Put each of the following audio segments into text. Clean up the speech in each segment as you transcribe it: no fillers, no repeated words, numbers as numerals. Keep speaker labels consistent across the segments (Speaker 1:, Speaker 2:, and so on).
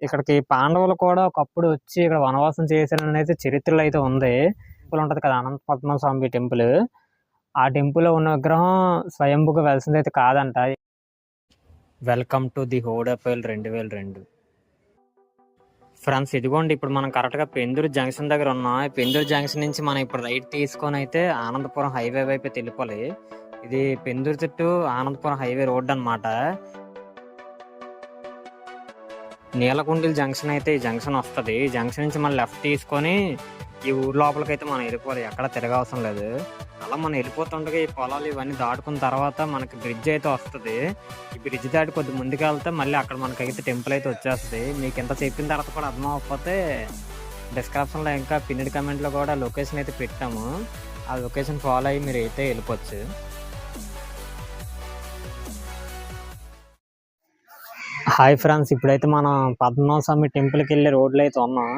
Speaker 1: ఇక్కడికి పాండవులు కూడా ఒకప్పుడు వచ్చి ఇక్కడ వనవాసం చేశారని అయితే చరిత్రలో అయితే ఉంది. టెంపుల్ ఉంటది కదా, అనంత పద్మనాభ స్వామి టెంపుల్. ఆ టెంపుల్ లో ఉన్న విగ్రహం స్వయంభుగా వెలిసింది అయితే కాదంట. వెల్కమ్ టు ది హోడపల్ 2002. ఫ్రెండ్స్, ఇదిగోండి ఇప్పుడు మనం కరెక్ట్ గా పెందూరు జంక్షన్ దగ్గర ఉన్నాం. పెందూరు జంక్షన్ నుంచి మనం ఇప్పుడు రైట్ తీసుకొని అయితే ఆనందపురం హైవే వైపు వెళ్ళిపోవాలి. ఇది పెందూరు చుట్టూ ఆనందపురం హైవే రోడ్ అన్నమాట. నీలకుండిల్ జంక్షన్ అయితే ఈ జంక్షన్ వస్తుంది. ఈ జంక్షన్ నుంచి మనం లెఫ్ట్ తీసుకొని ఈ ఊరు లోపలికి అయితే మనం వెళ్ళిపోవాలి. ఎక్కడ తిరగవసరం లేదు. అలా మనం వెళ్ళిపోతుండగా ఈ పొలాలు ఇవన్నీ దాటుకున్న తర్వాత మనకి బ్రిడ్జ్ అయితే వస్తుంది. ఈ బ్రిడ్జ్ దాటి కొద్ది ముందుకు వెళ్తే మళ్ళీ అక్కడ మనకైతే టెంపుల్ అయితే వచ్చేస్తుంది. మీకు ఇంత చెప్పిన తర్వాత కూడా అర్థం అవ్వకపోతే డిస్క్రిప్షన్లో ఇంకా పిన్నెడ్ కమెంట్లో కూడా లొకేషన్ అయితే పెట్టాము. ఆ లొకేషన్ ఫాలో అయ్యి మీరు అయితే వెళ్ళిపోవచ్చు. హాయ్ ఫ్రెండ్స్, ఇప్పుడైతే మనం పద్మనాభ స్వామి టెంపుల్కి వెళ్ళే రోడ్లు అయితే ఉన్నాం.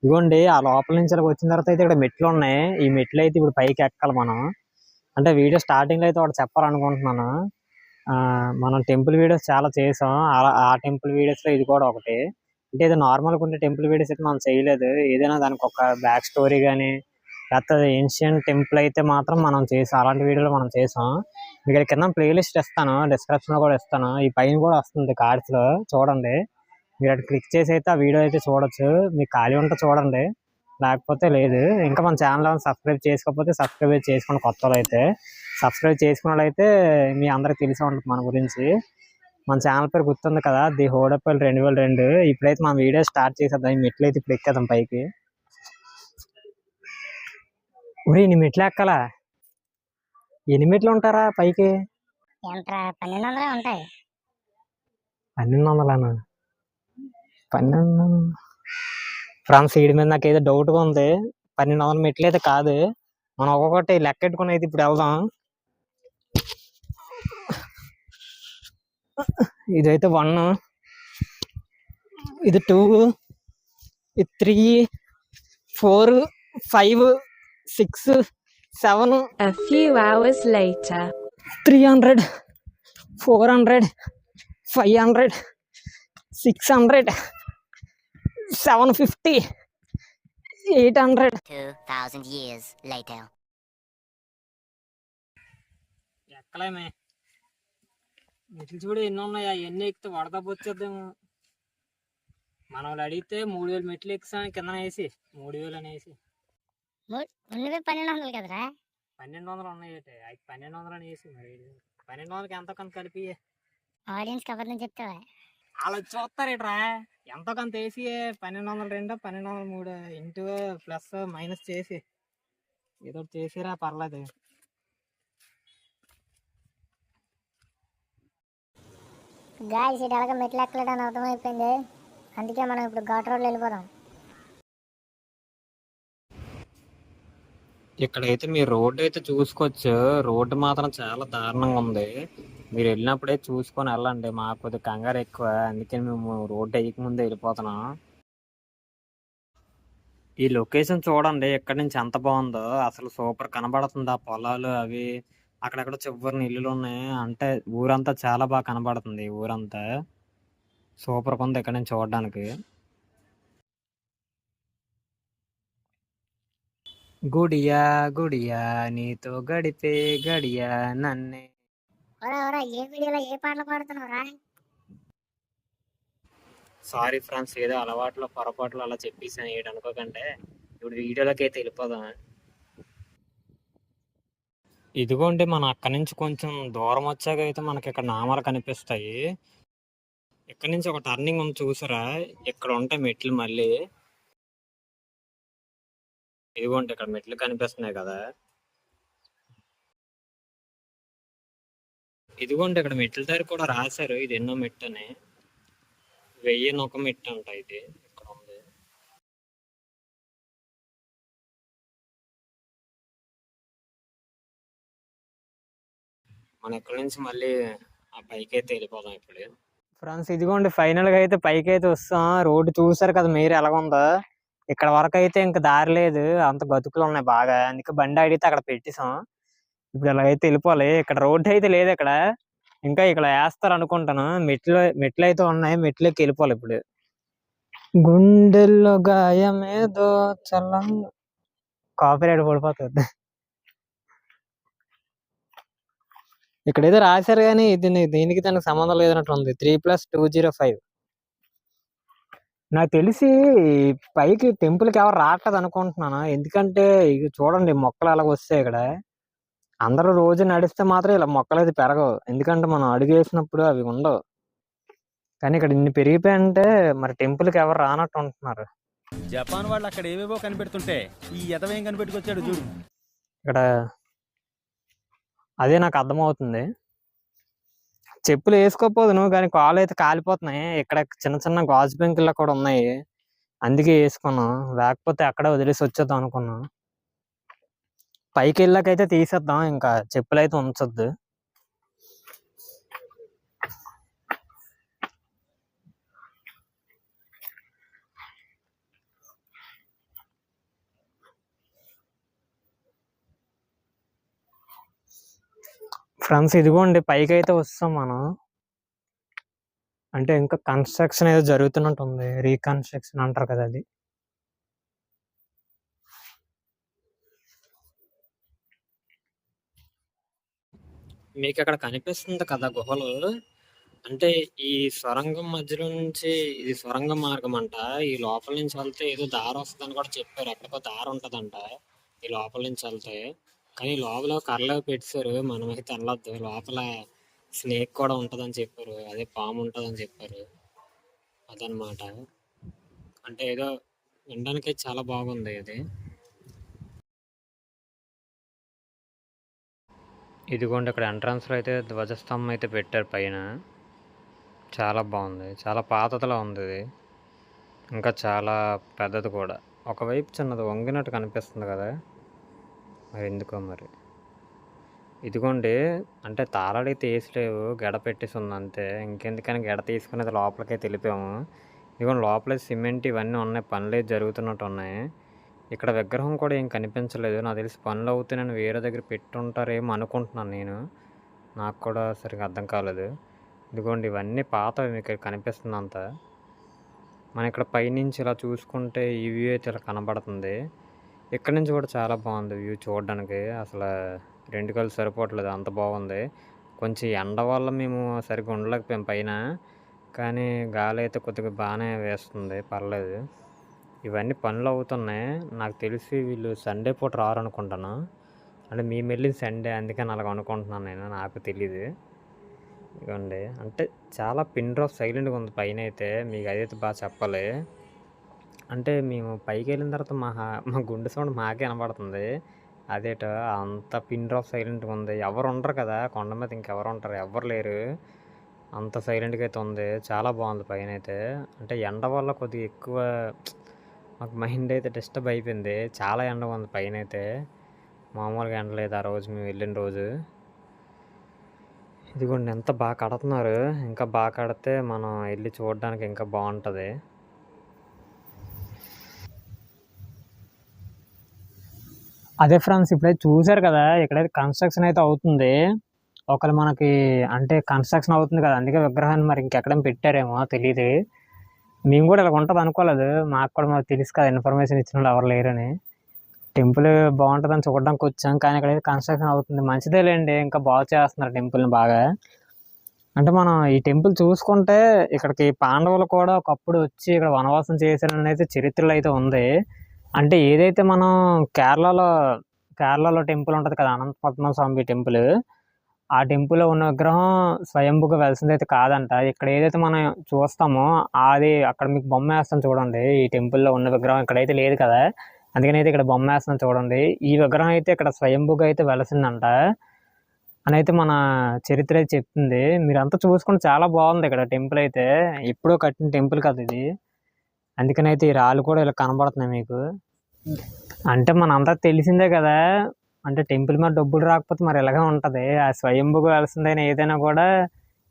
Speaker 1: ఇదిగోండి, ఆ లోపల నుంచి అలా వచ్చిన తర్వాత అయితే ఇక్కడ మెట్లు ఉన్నాయి. ఈ మెట్లు అయితే ఇప్పుడు పైకి ఎక్కాలి మనం. అంటే వీడియో స్టార్టింగ్ లో అయితే ఒకటి చెప్పాలనుకుంటున్నాను. మనం టెంపుల్ వీడియోస్ చాలా చేసాం. ఆ టెంపుల్ వీడియోస్ లో ఇది కూడా ఒకటి. అంటే ఇది నార్మల్గా ఉండే టెంపుల్ వీడియోస్ అయితే మనం చేయలేదు. ఏదైనా దానికి ఒక బ్యాక్ స్టోరీ కానీ లేకపోతే ఏన్షియంట్ టెంపుల్ అయితే మాత్రం మనం చేసాం. అలాంటి వీడియోలు మనం చేసాం. మీకు కింద ప్లేలిస్ట్ ఇస్తాను, డిస్క్రిప్షన్ లో కూడా ఇస్తాను. ఈ పైన కూడా వస్తుంది కార్డ్స్ లో, చూడండి. మీరు అటు క్లిక్ చేసి అయితే ఆ వీడియో అయితే చూడొచ్చు. మీకు ఖాళీ ఉంటే చూడండి, లేకపోతే లేదు. ఇంకా మన ఛానల్ సబ్స్క్రైబ్ చేసుకోకపోతే సబ్స్క్రైబ్ చేసుకోండి. కొత్త వాళ్ళు అయితే సబ్స్క్రైబ్ చేసుకున్న వాళ్ళు అయితే మీ అందరికి తెలిసి ఉంటుంది మన గురించి. మన ఛానల్ పేరు గుర్తుంది కదా, ది హోడపల్ 2002. ఇప్పుడైతే మన వీడియో స్టార్ట్ చేసేద్దాం. ఈ మెట్లు అయితే ఇప్పుడు ఎక్కేద్దాం పైకి. ఉరి నీ మెట్లు ఎక్కాలా? ఎన్ని మెట్లు ఉంటారా పైకి?
Speaker 2: 1200 ఉంటాయి.
Speaker 1: 1200 1200 ఫ్రెండ్స్, వీడి మీద నాకు ఏదో డౌట్ గా ఉంది. 1200 మెట్లు అయితే కాదు. మనం ఒక్కొక్కటి లెక్కెట్టుకుని అయితే ఇప్పుడు వెళ్దాం. ఇదైతే 1, ఇది 2, ఇది 3, 4, 5, 6, 7.
Speaker 3: A few hours later.
Speaker 1: 300, 400, 500, 600, 750, 800.
Speaker 2: 2000 years later.
Speaker 1: ఎక్కలేమే మెట్లు చూడు ఎన్ని ఉన్నాయా. ఎన్ని ఎక్కితే వడదబ్బొచ్చేద్దాము. మనం వాళ్ళు అడిగితే 3000 మెట్లు ఎక్కుతాను కింద వేసి 3000 అనేసి.
Speaker 2: 1200 కదరా?
Speaker 1: 1200 ఉన్నాయి. 1200 అనేసి మరి 1200కి ఎంతో కొంత కలిపి
Speaker 2: ఆడియన్స్ కవర్ని చెప్తావా?
Speaker 1: అలా చూస్తారు ఇట్రా. ఎంతో కొంత వేసి 1202 1203 ఇంటూ ప్లస్ మైనస్ చేసి ఏదో చేసిరా, పర్లేదు.
Speaker 2: గాయస్, ఇది ఎలాగ మెట్లు ఎక్కలేదని అర్థమైపోయింది. అందుకే మనం ఇప్పుడు ఘాట్ రోడ్లో వెళ్ళిపోదాం.
Speaker 1: ఇక్కడైతే మీరు రోడ్డు అయితే చూసుకోవచ్చు. రోడ్డు మాత్రం చాలా దారుణంగా ఉంది. మీరు వెళ్ళినప్పుడే చూసుకొని వెళ్ళండి. మాకు కొద్దిగా కంగారు ఎక్కువ, అందుకని మేము రోడ్డు వేయకముందే వెళ్ళిపోతున్నాం. ఈ లొకేషన్ చూడండి, ఇక్కడ నుంచి ఎంత బాగుందో. అసలు సూపర్ కనబడుతుంది. ఆ పొలాలు అవి అక్కడక్కడ చివరిని ఇల్లులు ఉన్నాయి. అంటే ఊరంతా చాలా బాగా కనబడుతుంది. ఊరంతా సూపర్గా ఉంది ఇక్కడ నుంచి చూడడానికి. గుడియా గుడియా నీతో గడిపే గడియా నన్నే.
Speaker 2: ఏ వీడియోలో ఏ పాటలు పాడుతున్నావురా?
Speaker 1: సారీ ఫ్రెండ్స్, ఏదో అలవాట్లో పొరపాట్లు అలా చెప్పేసాను, ఏడు అనుకోకండి. ఇప్పుడు వీడియోలోకి అయితే వెళ్ళిపోదాం. ఇదిగోండి, మనం అక్కడి నుంచి కొంచెం దూరం వచ్చాక అయితే మనకి ఇక్కడ నామాలు కనిపిస్తాయి. ఇక్కడ నుంచి ఒక టర్నింగ్ ఉంది చూసారా, ఇక్కడ ఉంటాయి మెట్లు. మళ్ళీ ఇదిగోండి ఇక్కడ మెట్లు కనిపిస్తున్నాయి కదా. ఇదిగోండి ఇక్కడ మెట్ల దగ్గర కూడా రాశారు ఇది ఎన్నో మెట్టు అని. 1001 మెట్టు అంట ఇది ఇక్కడ ఉంది. మనం ఇక్కడ నుంచి మళ్ళీ ఆ పైకి అయితే వెళ్ళిపోదాం ఇప్పుడు. ఫ్రెండ్స్, ఇదిగోండి ఫైనల్ గా అయితే పైకి అయితే వస్తాం. రోడ్డు చూసారు కదా మీరు ఎలాగుందో. ఇక్కడ వరకు అయితే ఇంకా దారి లేదు, అంత గతుకులు ఉన్నాయి బాగా. అందుకే బండి అడిగితే అక్కడ పెట్టేసాం. ఇప్పుడు ఇలాగైతే వెళ్ళిపోవాలి. ఇక్కడ రోడ్డు అయితే లేదు, ఇక్కడ ఇంకా ఇక్కడ వేస్తారు అనుకుంటాను. మెట్లు అయితే ఉన్నాయి, మెట్లకి వెళ్ళిపోవాలి ఇప్పుడు. గుండెల్లో గాయమేదో చల్లంగా కాపీరైట్ పడిపోతుంది. ఇక్కడ ఏదో రాశారు కానీ దీనికి దానికి సంబంధం లేదన్నట్టు ఉంది. 3+205. నాకు తెలిసి పైకి టెంపుల్కి ఎవరు రావట్లేదు అనుకుంటున్నాను. ఎందుకంటే ఇక చూడండి మొక్కలు అలాగ వస్తాయి ఇక్కడ. అందరూ రోజు నడిస్తే మాత్రం ఇలా మొక్కలు అయితే పెరగవు. ఎందుకంటే మనం అడుగు వేసినప్పుడు అవి ఉండవు. కానీ ఇక్కడ ఇన్ని పెరిగిపోయంటే మరి టెంపుల్కి ఎవరు రానట్టు ఉంటున్నారు.
Speaker 4: జపాన్ వాళ్ళు అక్కడ ఏవేవో కనిపెడుతుంటే ఈ ఎదవేం కనిపెట్టుకొచ్చాడు చూడు.
Speaker 1: ఇక్కడ అదే నాకు అర్థమవుతుంది. చెప్పులు వేసుకోపోదు నువ్వు, కానీ కాళ్ళు అయితే కాలిపోతున్నాయి. ఇక్కడ చిన్న చిన్న గాజు పెంకుల్లో కూడా ఉన్నాయి, అందుకే వేసుకున్నాం. లేకపోతే అక్కడ వదిలేసి వచ్చేద్దాం అనుకున్నాం. పైకి వెళ్ళాకైతే తీసేద్దాం, ఇంకా చెప్పులు అయితే ఉంచొద్దు. ఫ్రెండ్స్ ఇదిగోండి పైకి అయితే వస్తాం మనం. అంటే ఇంకా కన్స్ట్రక్షన్ ఏదో జరుగుతున్నట్టు ఉంది, రీకన్స్ట్రక్షన్ అంటారు కదా అది. మీకు అక్కడ కనిపిస్తుంది కదా గుహలు, అంటే ఈ సొరంగం మధ్యలో నుంచి ఇది సొరంగ మార్గం అంట. ఈ లోపల నుంచి వెళ్తే ఏదో దారి వస్తుందని కూడా చెప్పారు, ఎక్కడికో దారి ఉంటదంట ఈ లోపల నుంచి వెళ్తే. కానీ లోపల కర్రలు పెట్టారు, మనమైతే వెళ్ళొద్దు. లోపల స్నేక్ కూడా ఉంటదని చెప్పారు, అదే పాము ఉంటదని చెప్పారు. అదనమాట. అంటే ఏదో వినడానికి చాలా బాగుంది ఇది. ఇదిగోండి ఇక్కడ ఎంట్రన్స్ లో అయితే ధ్వజస్తంభం అయితే పెట్టారు పైన. చాలా బాగుంది, చాలా పాతదిలా ఉంది ఇది, ఇంకా చాలా పెద్దది కూడా. ఒకవైపు చిన్నది వంగినట్టు కనిపిస్తుంది కదా, మరి ఎందుకో మరి. ఇదిగోండి అంటే తాళాలు అయితే వేసలేవు, గెడ పెట్టేసి ఉంది అంతే. ఇంకెందుకని గెడ తీసుకునేది లోపలికైతే వెళ్ళిపోయాము. ఇదిగోండి లోపల సిమెంట్ ఇవన్నీ ఉన్నాయి, పనులు అయితే జరుగుతున్నట్టు ఉన్నాయి. ఇక్కడ విగ్రహం కూడా ఏం కనిపించలేదు. నాకు తెలిసి పనులు అవుతున్నాయని వేరే దగ్గర పెట్టుంటారేమో అనుకుంటున్నాను నేను, నాకు కూడా సరిగ్గా అర్థం కాలేదు. ఇదిగోండి ఇవన్నీ పాతవి, మీకు ఇక్కడ కనిపిస్తుంది అంతా. మనం ఇక్కడ పైనుంచి ఇలా చూసుకుంటే ఈ వ్యూ అయితే ఇలా కనబడుతుంది. ఇక్కడ నుంచి కూడా చాలా బాగుంది వ్యూ చూడడానికి. అసలు రెండు కళ్ళు సరిపోవట్లేదు, అంత బాగుంది. కొంచెం ఎండ వల్ల మేము సరిగ్గా ఉండలేకపోయాం పైన, కానీ గాలి అయితే కొద్దిగా బాగానే వేస్తుంది, పర్లేదు. ఇవన్నీ పనులు అవుతున్నాయి. నాకు తెలిసి వీళ్ళు సండే పూట రారు అనుకుంటాను, అంటే మేము వెళ్ళింది సండే, అందుకని అలాగ అనుకుంటున్నాను నేను, నాకు తెలియదు. ఇవ్వండి అంటే చాలా పిన్ డ్రాప్ సైలెంట్గా ఉంది పైన అయితే, మీకు అదైతే బాగా చెప్పాలి. అంటే మేము పైకి వెళ్ళిన తర్వాత మా గుండె సౌండ్ మాకే వినబడుతుంది. అదేటో అంత పిన్ డ్రాప్ సైలెంట్గా ఉంది. ఎవరు ఉండరు కదా కొండ మీద, ఇంకెవరు ఉంటారు, ఎవరు లేరు. అంత సైలెంట్గా అయితే ఉంది, చాలా బాగుంది పైన అయితే. అంటే ఎండ వల్ల కొద్దిగా ఎక్కువ మాకు మైండ్ అయితే డిస్టర్బ్ అయిపోయింది. చాలా ఎండగా ఉంది పైన అయితే, మామూలుగా ఎండ లేదు ఆ రోజు మేము వెళ్ళిన రోజు. ఇదిగోండి ఎంత బాగా కడుతున్నారు, ఇంకా బాగా కడితే మనం వెళ్ళి చూడడానికి ఇంకా బాగుంటుంది. అదే ఫ్రెండ్స్ ఇప్పుడైతే చూసారు కదా, ఇక్కడైతే కన్స్ట్రక్షన్ అయితే అవుతుంది. ఒకరు మనకి అంటే కన్స్ట్రక్షన్ అవుతుంది కదా, అందుకే విగ్రహాన్ని మరి ఇంకెక్కడైనా పెట్టారేమో తెలియదు. మేము కూడా ఇలా ఉంటుంది అనుకోలేదు, మాకు కూడా మాకు తెలుసు కదా ఇన్ఫర్మేషన్ ఇచ్చిన వాళ్ళు ఎవరు లేరని. టెంపుల్ బాగుంటుందని చూడడానికి వచ్చాం, కానీ ఇక్కడైతే కన్స్ట్రక్షన్ అవుతుంది. మంచిదే లేండి, ఇంకా బాగు చేస్తున్నారు టెంపుల్ని బాగా. అంటే మనం ఈ టెంపుల్ చూసుకుంటే ఇక్కడికి పాండవులు కూడా ఒకప్పుడు వచ్చి ఇక్కడ వనవాసం చేశారని అయితే చరిత్రలో అయితే ఉంది. అంటే ఏదైతే మనం కేరళలో టెంపుల్ ఉంటుంది కదా, అనంత పద్మనాభ స్వామి టెంపుల్, ఆ టెంపుల్లో ఉన్న విగ్రహం స్వయంభుగా వెలిసింది అయితే కాదంట. ఇక్కడ ఏదైతే మనం చూస్తామో అది అక్కడ మీకు బొమ్మ వేస్తాం చూడండి, ఈ టెంపుల్లో ఉన్న విగ్రహం ఇక్కడైతే లేదు కదా, అందుకని అయితే ఇక్కడ బొమ్మ వేస్తాం చూడండి. ఈ విగ్రహం అయితే ఇక్కడ స్వయంభుగా అయితే వెలిసిందంట అని అయితే మన చరిత్ర అయితే చెప్తుంది. మీరంతా చూసుకుంటే చాలా బాగుంది ఇక్కడ టెంపుల్ అయితే, ఎప్పుడో కట్టిన టెంపుల్ కదా ఇది, అందుకని అయితే ఈ రాళ్ళు కూడా ఇలా కనబడుతున్నాయి మీకు. అంటే మనంతా తెలిసిందే కదా, అంటే టెంపుల్ మీద డబ్బులు రాకపోతే మరి ఇలాగే ఉంటుంది. ఆ స్వయంభుగా వెలిసిందైనా ఏదైనా కూడా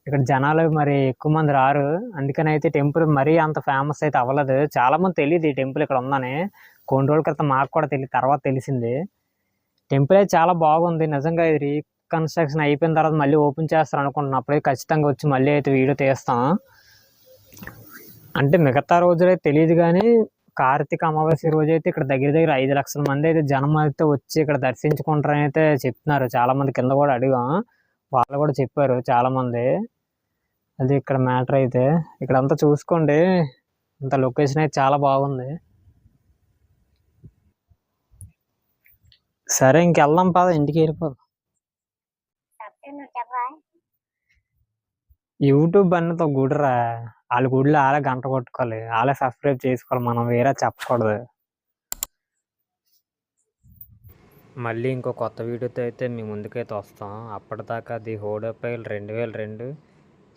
Speaker 1: ఇక్కడ జనాలు మరి ఎక్కువ మంది రారు, అందుకని అయితే టెంపుల్ మరీ అంత ఫేమస్ అయితే అవ్వలేదు. చాలా మంది తెలియదు ఈ టెంపుల్ ఇక్కడ ఉందని, కొన్ని రోజుల క్రితం మాకు కూడా తెలియదు, తర్వాత తెలిసింది. టెంపుల్ అయితే చాలా బాగుంది నిజంగా. ఇది రీకన్స్ట్రక్షన్ అయిపోయిన తర్వాత మళ్ళీ ఓపెన్ చేస్తారు అనుకుంటున్నాను, అప్పుడే ఖచ్చితంగా వచ్చి మళ్ళీ అయితే వీడియో తీస్తాం. అంటే మిగతా రోజులైతే తెలియదు కానీ కార్తీక అమావాస్య రోజు అయితే ఇక్కడ దగ్గర దగ్గర 5 లక్షల మంది అయితే జనం అయితే వచ్చి ఇక్కడ దర్శించుకుంటారని అయితే చెప్తున్నారు. చాలా మంది కింద కూడా అడిగాం, వాళ్ళు కూడా చెప్పారు చాలా మంది. అది ఇక్కడ మ్యాటర్ అయితే ఇక్కడ అంతా చూసుకోండి, అంత లొకేషన్ అయితే చాలా బాగుంది. సరే ఇంకెళ్దాం పద, ఇంటికి వెళ్ళిపోదాం.
Speaker 2: నువ్వు చెప్పా
Speaker 1: యూట్యూబ్ అన్నతో గుడిరా, వాళ్ళ గుడిలో వాళ్ళే గంట కొట్టుకోవాలి, వాళ్ళే సబ్స్క్రైబ్ చేసుకోవాలి, మనం వేరే చెప్పకూడదు. మళ్ళీ ఇంకో కొత్త వీడియోతో అయితే మీ ముందుకైతే వస్తాం. అప్పటిదాకా ది హోడోపైల్ 2002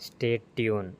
Speaker 1: స్టే ట్యూన్.